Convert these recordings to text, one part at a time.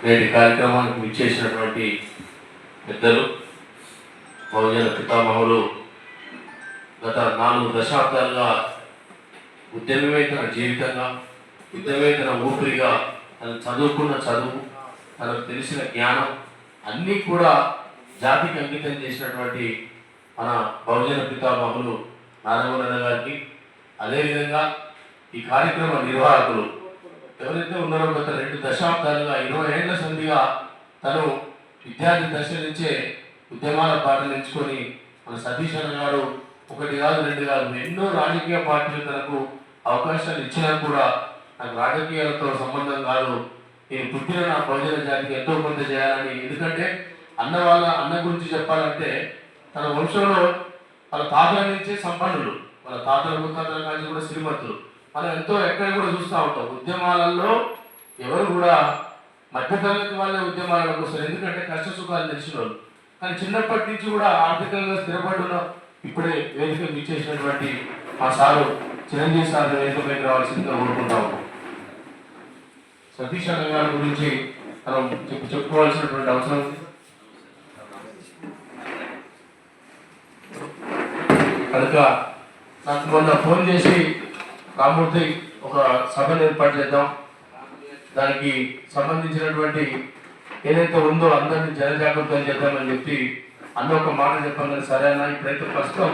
నేటి కార్యక్రమానికి విచ్చేసినటువంటి పెద్దలు, బహుజన పితామహులు, గత 4 దశాబ్దాలుగా ఉద్యమమే తన జీవితంగా, ఉద్యమే తన ఊపిరిగా, తను చదువుకున్న చదువు, తనకు తెలిసిన జ్ఞానం అన్నీ కూడా జాతికి అంకితం చేసినటువంటి మన బహుజన పితామహులు నారాయణ గారికి, అదేవిధంగా ఈ కార్యక్రమ నిర్వాహకులు ఎవరైతే ఉన్నారో గత 2 దశాబ్దాలుగా 20 ఏళ్ల సంధిగా తను విద్యార్థి దశ నుంచే ఉద్యమాల బాటలు ఎంచుకొని మన సతీష్ అన్న గారు 1 కాదు 2 కాదు ఎన్నో రాజకీయ పార్టీలు తనకు అవకాశాలు ఇచ్చినా కూడా నాకు రాజకీయాలతో సంబంధం కాదు, నేను పుట్టిన నా బహుజన జాతికి ఎంతో కొంత చేయాలని. ఎందుకంటే అన్న గురించి చెప్పాలంటే తన వంశంలో వాళ్ళ తాతల నుంచే సంపన్నులు, వాళ్ళ తాతల ముత్తాతల కానీ కూడా శ్రీమంతులు. మనం ఎంతో ఎక్కడ కూడా చూస్తూ ఉంటాం ఉద్యమాలలో ఎవరు కూడా మధ్యతరగతి వాళ్ళే ఉద్యమాలకు వస్తారు, ఎందుకంటే కష్ట సుఖాలు తెలిసిన వాళ్ళు. కానీ చిన్నప్పటి నుంచి కూడా ఆర్థికంగా స్థిరపడిన ఇప్పుడే వేదిక ఇచ్చేసినటువంటి మా సారు చిరంజీవి సార్ వేదికపైకి రావాల్సిందిగా కోరుకుంటా ఉన్నాం. సతీష్ అన్న గారి గురించి మనం చెప్పుకోవాల్సినటువంటి అవసరం ఉంది. కనుక నాకు మొన్న ఫోన్ చేసి రామూర్తి ఒక సభను ఏర్పాటు చేద్దాం, దానికి సంబంధించినటువంటి ఏదైతే ఉందో అందరినీ జనజాగృతం చేద్దామని చెప్పి అన్న ఒక మాట చెప్పాను. సరే అన్న, ఇప్పుడైతే ప్రస్తుతం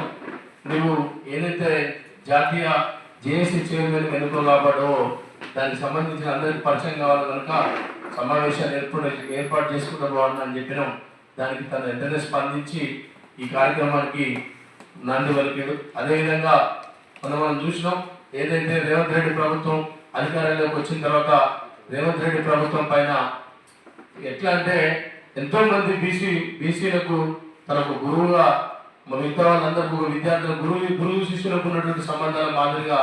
నువ్వు ఏదైతే జాతీయ జేఏసీ చైర్మన్ ఎన్నుకోబడో దానికి సంబంధించిన అందరికి పరిచయం కావాలి కనుక సమావేశాలు ఏర్పాటు చేసుకుంటా బాగుంది అని చెప్పినాం. దానికి తను వెంటనే స్పందించి ఈ కార్యక్రమానికి నాంది పలికాడు. అదేవిధంగా మనం చూసినాం, ఏదైతే రేవంత్ రెడ్డి ప్రభుత్వం అధికారంలోకి వచ్చిన తర్వాత రేవంత్ రెడ్డి ప్రభుత్వం పైన ఎట్లా అంటే ఎంతో మంది బీసీలకు తనకు గురువుగా మిగతా వాళ్ళందరికీ విద్యార్థులకు గురువు శిష్యులకు ఉన్నటువంటి సంబంధాల మాదిరిగా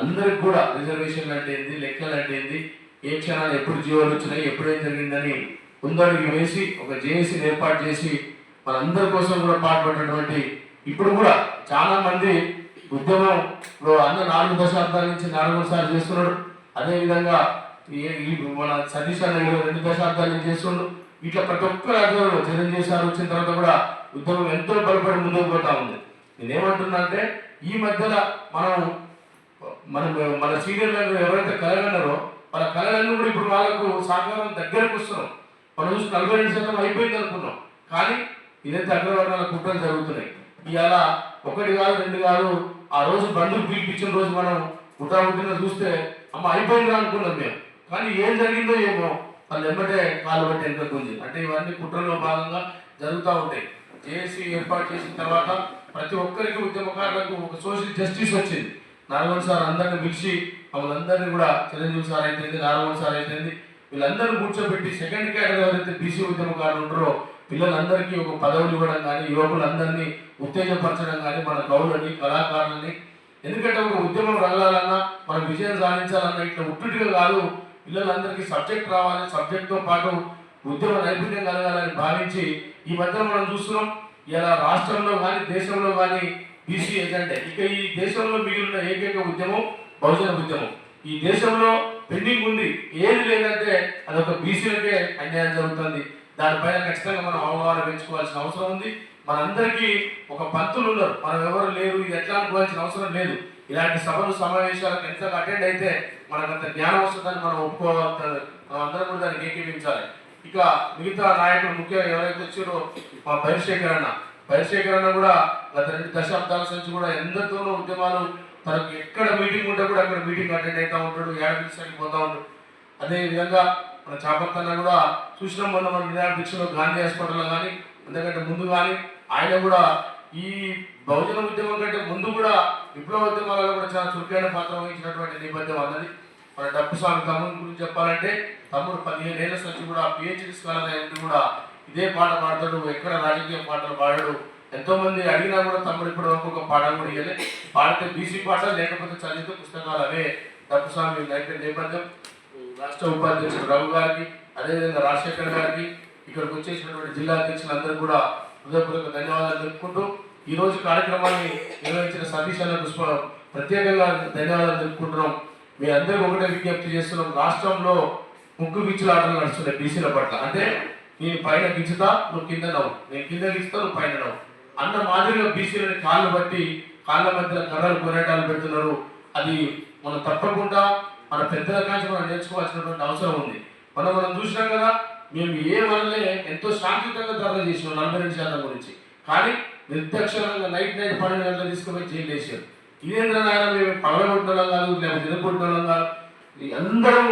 అందరికి కూడా రిజర్వేషన్లు అంటే ఏంది, లెక్కలు అంటే ఏంది, ఏ క్షణాలు ఎప్పుడు జీవోలు వచ్చినాయి, ఎప్పుడేం జరిగిందని ముందడుగు వేసి ఒక జేఏసీని ఏర్పాటు చేసి మనందరి కోసం కూడా పాటుపడినటువంటి ఇప్పుడు కూడా చాలా మంది ఉద్యమంలో అన్న 4 దశాబ్దాల నుంచి 4 సార్లు చేస్తున్నాడు. అదేవిధంగా మన సతీష్ అన్న 2 దశాబ్దాల నుంచి చేస్తున్నాడు. ఇట్లా ప్రతి ఒక్కరు ఆధ్వర్యంలో చిరంజీవి సార్ వచ్చిన తర్వాత కూడా ఉద్యమం ఎంతో బలపడి ముందుకు పోతా ఉంది. నేనేమంటున్నా అంటే ఈ మధ్యలో మన సీనియర్లు ఎవరైతే కలగన్నారో వాళ్ళ కళలన్నీ కూడా ఇప్పుడు వాళ్ళకు సాకారం దగ్గరకు వస్తున్నాం. మనం చూసి 42% అయిపోయింది అనుకున్నాం, కానీ ఇదైతే అగ్రవర్ణాల కుట్రలు జరుగుతున్నాయి. ఇవాళ 1 కాదు 2 కాదు, ఆ రోజు బంధువులు పిలిపించిన రోజు మనం పుట్టిన చూస్తే అమ్మ అయిపోయిందా అనుకున్నాం మేము, కానీ ఏం జరిగిందో ఏమో వాళ్ళు ఎమ్మటే కాలు బట్టి ఎంత గుంజి అంటే ఇవన్నీ కుట్రలో భాగంగా జరుగుతూ ఉంటాయి. జేఏసీ ఏర్పాటు చేసిన తర్వాత ప్రతి ఒక్కరికి ఉద్యమకారులకు ఒక సోషల్ జస్టిస్ వచ్చింది. నారాయణ సార్ అందరిని పిలిచి వాళ్ళందరినీ కూడా చిరంజీవి సార్ అయిపోయింది, నారాయణ సార్ అయిపోయింది, వీళ్ళందరినీ కూర్చోబెట్టి సెకండ్ కేటగిరీ ఎవరైతే బీసీ ఉద్యమకారులు ఉంటారో పిల్లలందరికీ ఒక పదవులు ఇవ్వడం కానీ, యువకులందరినీ ఉత్తేజపరచడం కానీ, మన కవులని కళాకారులని. ఎందుకంటే ఒక ఉద్యమం రగాలన్నా మనం విజయం సాధించాలన్నా ఇట్లా ఉట్టుటిగా కాదు, పిల్లలందరికీ సబ్జెక్ట్ రావాలి, సబ్జెక్ట్తో పాటు ఉద్యమ నైపుణ్యం కలగాలని భావించి ఈ మధ్య మనం చూస్తున్నాం. ఇలా రాష్ట్రంలో కానీ దేశంలో కానీ బీసీ ఏజెండే ఇక ఈ దేశంలో మిగిలిన ఏకైక ఉద్యమం బహుజన ఉద్యమం. ఈ దేశంలో పెండింగ్ ఉంది, ఏది లేదంటే అదొక బీసీలకే అన్యాయం జరుగుతుంది. దానిపైన ఖచ్చితంగా మనం అవగాహన పెంచుకోవాల్సిన అవసరం ఉంది. మనందరికీ ఒక పంతులు ఉన్నారు, మనం ఎవరు లేరు, ఇది ఎట్లా అనుకోవాల్సిన అవసరం లేదు. ఇలాంటి సభలు సమావేశాలకు ఎంత అటెండ్ అయితే మనకంత జ్ఞానం వస్తుందని మనం ఒప్పుకోవాలి, మనం అందరం కూడా దాన్ని ఏకీవించాలి. ఇక మిగతా నాయకులు ముఖ్యంగా ఎవరైతే వచ్చారో మా బైర్శేఖర్ అన్న కూడా గత 2 దశాబ్దాల నుంచి కూడా ఎందరితోనూ ఉద్యమాలు, తనకు ఎక్కడ మీటింగ్ ఉంటే కూడా అక్కడ మీటింగ్ అటెండ్ అవుతూ ఉంటాడు, ఏడాదికి పోతూ ఉంటాడు. అదేవిధంగా మన చాపత్తన్న కూడా చూసిన మొన్న మన నిరాదీక్షలో గాంధీ హాస్పిటల్లో కానీ ఎందుకంటే ముందు కానీ ఆయన కూడా ఈ బహుజన ఉద్యమం కంటే ముందు కూడా విప్లవ ఉద్యమాలలో కూడా చాలా చురుకైన పాత్ర వహించినటువంటి నేపథ్యం అన్నది. మన డప్పు స్వామి తమ్ముడు గురించి చెప్పాలంటే తమ్ముడు 15 ఏళ్ల నుంచి కూడా పిహెచ్డి స్కాలర్ అయ్యి కూడా ఇదే పాట పాడతాడు, ఎక్కడ రాజకీయ పాటలు పాడాడు. ఎంతో మంది అడిగినా కూడా తమ్ముడు ఇప్పటి వరకు ఒక పాట కూడా ఇవ్వలే. పాడితే బీసీ పాట, లేకపోతే చదివితే పుస్తకాలు అవే. డప్పు స్వామి నేపథ్యం రాష్ట్ర ఉపాధ్యక్షుడు రఘు గారికి, అదేవిధంగా రాజశేఖర్ గారికి, ఇక్కడికి వచ్చేసినటువంటి జిల్లా అధ్యక్షులందరూ కూడా హృదయపూర్వక ధన్యవాదాలు తెలుపుకుంటూ ఈ రోజు కార్యక్రమాన్ని నిర్వహించిన సతీష్ అన్నకు ప్రత్యేకంగా ధన్యవాదాలు తెలుపుకుంటున్నాం. మీ అందరికీ ఒకటే విజ్ఞప్తి చేస్తున్నాం, రాష్ట్రంలో ముగ్గు గిచ్చులు ఆటలు నడుస్తున్నాయి బీసీల పట్ల. అంటే నేను పైన గిచ్చుతా నువ్వు కింద నవ్వు, నేను కింద గిచ్చుతా నువ్వు పైన నవ్వు అన్న మాదిరిగా బీసీలని కాళ్ళు బట్టి కాళ్ళ మధ్యలో కర్రలు పోరాటాలు పెడుతున్నారు. అది మనం తప్పకుండా మన పెద్దల కాంచి మనం నేర్చుకోవాల్సినటువంటి అవసరం ఉంది. మనం చూసినాం కదా, మేము ఏ వల్లే ఎంతో శాంతియుతంగా ధర్నా చేసినాం 42% గురించి. కానీ నిర్దక్షరంగా నైట్ 12 గంటలు తీసుకుపోయి జైలు వేసారు. ఇదేంద్ర నాయన మేము పగలగొట్టడం కాదు, లేకపోతే నిలబొట్టడం కాదు, అందరూ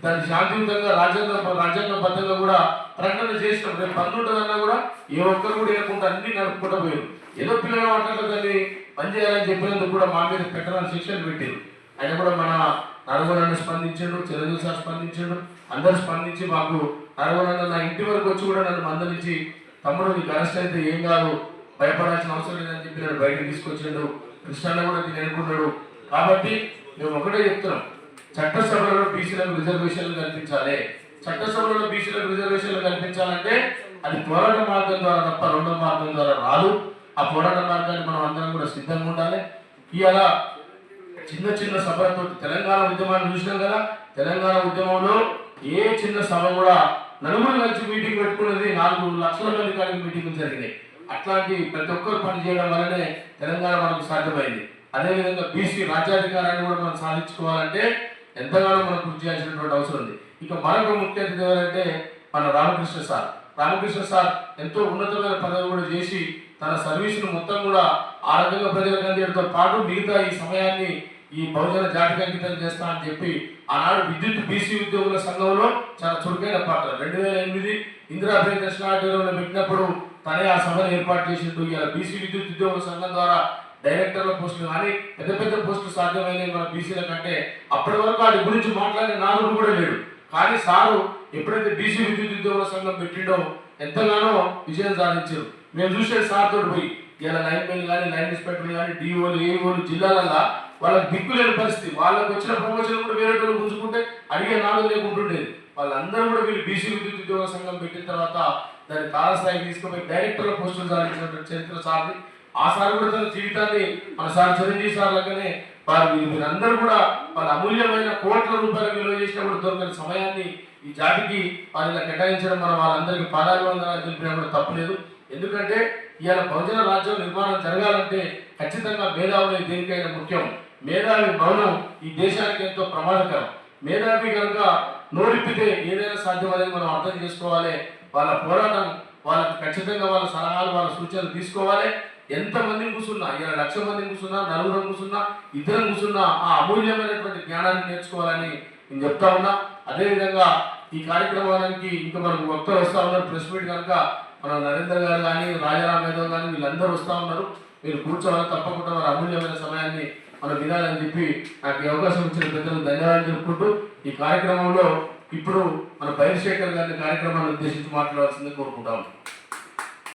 దాన్ని శాంతియుతంగా రాజ్యాంగబద్ధంగా కూడా ప్రకటన చేసినాం. రేపు బంద్ ఉంటుందన్నా కూడా ఏ ఒక్కరు కూడా ఏనుకుంటా అన్ని నడుపుకుంటూ పోయారు. ఏదో పిల్లలు మాట్లాడితే దాన్ని పనిచేయాలని చెప్పినందుకు కూడా మా మీద పెట్టడానికి శిక్షలు పెట్టారు. ఆయన కూడా మన నరగొండ స్పందించాడు, చిరంజీవి సార్ స్పందించాడు, అందరూ స్పందించి మాకు నరగొండ నా ఇంటి వరకు వచ్చి కూడా నన్ను మందలించి తమ్ముడు నీకు అరెస్ట్ అయితే ఏం కాదు, భయపడాల్సిన అవసరం లేదని చెప్పి నన్ను బయటకు తీసుకొచ్చాడు. కృష్ణ కూడా దీన్ని అనుకున్నాడు. కాబట్టి మేము ఒకటే చెప్తున్నాం, చట్టసభలలో బీసీలకు రిజర్వేషన్లు కల్పించాలి. చట్టసభలలో బీసీలకు రిజర్వేషన్లు కల్పించాలంటే అది పోరాట మార్గం ద్వారా తప్ప రెండో మార్గం ద్వారా రాదు. ఆ పోరాట మార్గాన్ని మనం అందరం కూడా సిద్ధంగా ఉండాలి. ఇవాళ చిన్న చిన్న సభలతో తెలంగాణ ఉద్యమాన్ని చూసినాం కదా, తెలంగాణ ఉద్యమంలో ఏ చిన్న సభ కూడా నలుగురు కలిసి మీటింగ్ పెట్టుకున్నది 4 లక్షల మంది కలిసి మీటింగ్ జరిగినాయి. అట్లాంటి ప్రతి ఒక్కరు పని చేయడం వల్లనే తెలంగాణ మనకు సాధ్యమైంది. అదేవిధంగా బీసీ రాజ్యాధికారాన్ని కూడా మనం సాధించుకోవాలంటే ఎంతగానో మనం కృషి చేయాల్సినటువంటి అవసరం ఉంది. ఇక మరొక ముఖ్య అతిథి ఎవరంటే మన రామకృష్ణ సార్. రామకృష్ణ సార్ ఎంతో ఉన్నతమైన పదవి కూడా చేసి తన సర్వీసును మొత్తం కూడా ఆ రకంగా ప్రజలకు అందించడంతో పాటు మిగతా ఈ సమయాన్ని ఈ బహుజన జాతికి అంకితం చేస్తా అని చెప్పి ఆనాడు విద్యుత్ బీసీ ఉద్యోగుల సంఘంలో చాలా చురుకైన పాత్ర. 2008 ఇందిరా ప్రియదర్శన ఆధ్వర్యంలో పెట్టినప్పుడు తనే ఆ సభను ఏర్పాటు చేసిండు. ఇలా బీసీ విద్యుత్ ఉద్యోగుల సంఘం ద్వారా డైరెక్టర్ల పోస్టులు కానీ పెద్ద పెద్ద పోస్టులు సాధ్యమైనవి మన బీసీల కంటే. అప్పటి వరకు వాటి గురించి మాట్లాడే నాలుగు కూడా లేడు. కానీ సారు ఎప్పుడైతే బీసీ విద్యుత్ ఉద్యోగుల సంఘం పెట్టిండో ఎంతగానో విజయం సాధించారు. మేము చూసే సార్ తోటి పోయి ఇలా లైన్ మెన్ కానీ లైన్ ఇన్స్పెక్టర్లు కానీ డిఓలు ఏఓలు జిల్లాలల్లో వాళ్ళకి దిక్కు లేని పరిస్థితి. వాళ్ళకి వచ్చిన ప్రమోషన్ కూడా వేరే వాళ్ళు గుంజుకుంటే అడిగే నాలుగు లేకుంటుండేది. వాళ్ళందరూ కూడా వీళ్ళు బీసీ విద్యుత్ ఉద్యోగ సంఘం పెట్టిన తర్వాత దాన్ని తారస్థాయికి తీసుకుపోయి డైరెక్టర్ల పోస్టులు సాధించినటువంటి చరిత్ర సార్ది. ఆ సార్ కూడా తన జీవితాన్ని మన సార్ చిరంజీవి సార్ లాగానే వీరందరూ కూడా వాళ్ళ అమూల్యమైన కోట్ల రూపాయల విలువ చేసినప్పుడు దొరికిన సమయాన్ని ఈ జాతికి వాళ్ళ కేటాయించడం మనం వాళ్ళందరికీ పాదాభివందనాలు తెలిపినా కూడా తప్పలేదు. ఎందుకంటే ఇవాళ బహుజన రాజ్యం నిర్మాణం జరగాలంటే ఖచ్చితంగా మేధావులే దేనికైనా ముఖ్యం. మేధావి భవనం ఈ దేశానికి ఎంతో ప్రమాదకరం. మేధావి కనుక నోరిప్పితే ఏదైనా సాధ్యమని మనం అర్థం చేసుకోవాలి. వాళ్ళ పోరాటం వాళ్ళకి ఖచ్చితంగా వాళ్ళ సలహాలు వాళ్ళ సూచనలు తీసుకోవాలి. ఎంతమందిని కూర్చున్నా, ఇలా 1,00,000 మందిని కూర్చున్నా, 4 కూర్చున్నా, 2 కూర్చున్నా ఆ అమూల్యమైనటువంటి జ్ఞానాన్ని నేర్చుకోవాలని నేను చెప్తా ఉన్నా. అదేవిధంగా ఈ కార్యక్రమానికి ఇంకా మనకు వక్తలు వస్తూ ఉన్నారు. ప్రెస్ మీట్ కనుక మన నరేంద్ర గారు కానీ రాజారాం యాదవ్ కానీ వీళ్ళందరూ వస్తూ ఉన్నారు. మీరు కూర్చోవాలి, తప్పకుండా మన అమూల్యమైన సమయాన్ని మనం వినాలని చెప్పి నాకు ఈ అవకాశం ఇచ్చిన పెద్దలకు ధన్యవాదాలు చెప్పుకుంటూ ఈ కార్యక్రమంలో ఇప్పుడు మన బైరశేఖర్ గారిని కార్యక్రమాన్ని ఉద్దేశించి మాట్లాడాల్సిందే కోరుకుంటాము.